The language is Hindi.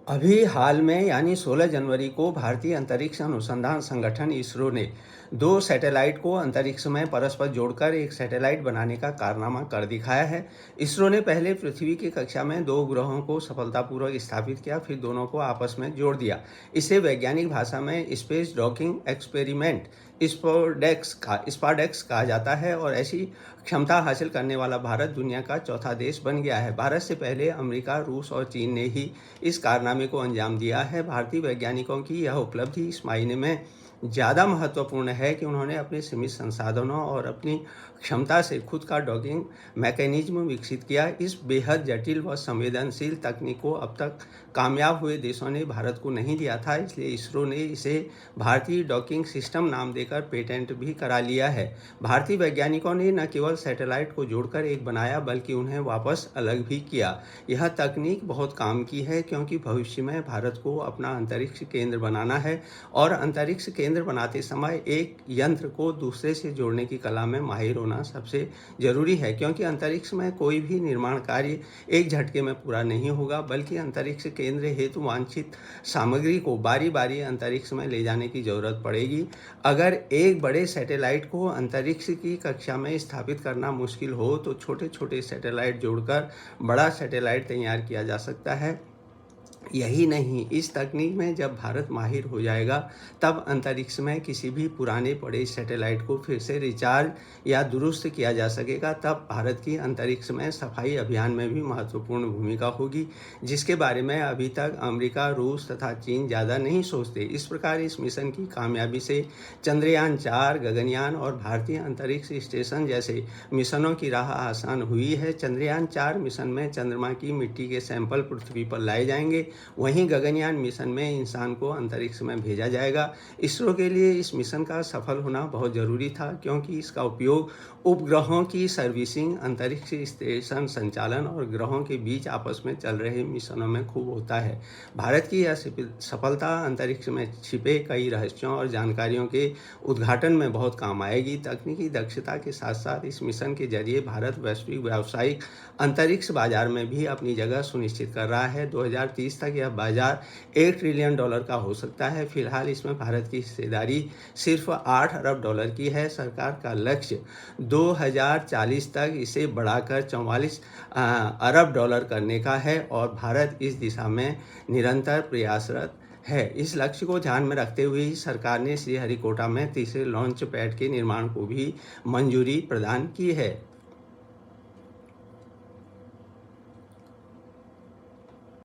अभी हाल में यानी 16 जनवरी को भारतीय अंतरिक्ष अनुसंधान संगठन इसरो ने 2 सैटेलाइट को अंतरिक्ष में परस्पर जोड़कर एक सैटेलाइट बनाने का कारनामा कर दिखाया है। इसरो ने पहले पृथ्वी की कक्षा में 2 उपग्रहों को सफलतापूर्वक स्थापित किया, फिर दोनों को आपस में जोड़ दिया। इसे वैज्ञानिक भाषा में स्पेस डॉकिंग एक्सपेरिमेंट स्पारडेक्स कहा जाता है और ऐसी क्षमता हासिल करने वाला भारत दुनिया का चौथा देश बन गया है। भारत से पहले अमेरिका, रूस और चीन ने ही इस कारनामे को अंजाम दिया है। भारतीय वैज्ञानिकों की यह उपलब्धि इस मायने में ज़्यादा महत्वपूर्ण है कि उन्होंने अपने सीमित संसाधनों और अपनी क्षमता से खुद का डॉकिंग मैकेनिज्म विकसित किया। इस बेहद जटिल व संवेदनशील तकनीक को अब तक कामयाब हुए देशों ने भारत को नहीं दिया था, इसलिए इसरो ने इसे भारतीय डॉकिंग सिस्टम नाम देकर पेटेंट भी करा लिया है। भारतीय वैज्ञानिकों ने न केवल सैटेलाइट को जोड़कर एक बनाया, बल्कि उन्हें वापस अलग भी किया। यह तकनीक बहुत काम की है, क्योंकि भविष्य में भारत को अपना अंतरिक्ष केंद्र बनाना है और अंतरिक्ष केंद्र बनाते समय एक यंत्र को दूसरे से जोड़ने की कला में माहिर होना सबसे जरूरी है, क्योंकि अंतरिक्ष में कोई भी निर्माण कार्य एक झटके में पूरा नहीं होगा, बल्कि अंतरिक्ष केंद्र हेतु वांछित सामग्री को बारी बारी अंतरिक्ष में ले जाने की जरूरत पड़ेगी। अगर एक बड़े सैटेलाइट को अंतरिक्ष की कक्षा में स्थापित करना मुश्किल हो, तो छोटे छोटे सैटेलाइट जोड़कर बड़ा सैटेलाइट तैयार किया जा सकता है। यही नहीं, इस तकनीक में जब भारत माहिर हो जाएगा, तब अंतरिक्ष में किसी भी पुराने पड़े सैटेलाइट को फिर से रिचार्ज या दुरुस्त किया जा सकेगा। तब भारत की अंतरिक्ष में सफाई अभियान में भी महत्वपूर्ण भूमिका होगी, जिसके बारे में अभी तक अमेरिका, रूस तथा चीन ज़्यादा नहीं सोचते। इस प्रकार इस मिशन की कामयाबी से चंद्रयान 4, गगनयान और भारतीय अंतरिक्ष स्टेशन जैसे मिशनों की राह आसान हुई है। चंद्रयान 4 मिशन में चंद्रमा की मिट्टी के सैंपल पृथ्वी पर लाए जाएंगे, वहीं गगनयान मिशन में इंसान को अंतरिक्ष में भेजा जाएगा। इसरो के लिए इस मिशन का सफल होना बहुत ज़रूरी था, क्योंकि इसका उपयोग उपग्रहों की सर्विसिंग, अंतरिक्ष स्टेशन संचालन और ग्रहों के बीच आपस में चल रहे मिशनों में खूब होता है। भारत की यह सफलता अंतरिक्ष में छिपे कई रहस्यों और जानकारियों के उद्घाटन में बहुत काम आएगी। तकनीकी दक्षता के साथ साथ इस मिशन के जरिए भारत वैश्विक व्यावसायिक अंतरिक्ष बाजार में भी अपनी जगह सुनिश्चित कर रहा है। 2030 तक यह बाजार $1 ट्रिलियन का हो सकता है। फिलहाल इसमें भारत की हिस्सेदारी सिर्फ $8 अरब की है। सरकार का लक्ष्य 2040 तक इसे बढ़ाकर $44 अरब करने का है और भारत इस दिशा में निरंतर प्रयासरत है। इस लक्ष्य को ध्यान में रखते हुए ही सरकार ने श्रीहरिकोटा में तीसरे लॉन्च पैड के निर्माण को भी मंजूरी प्रदान की है।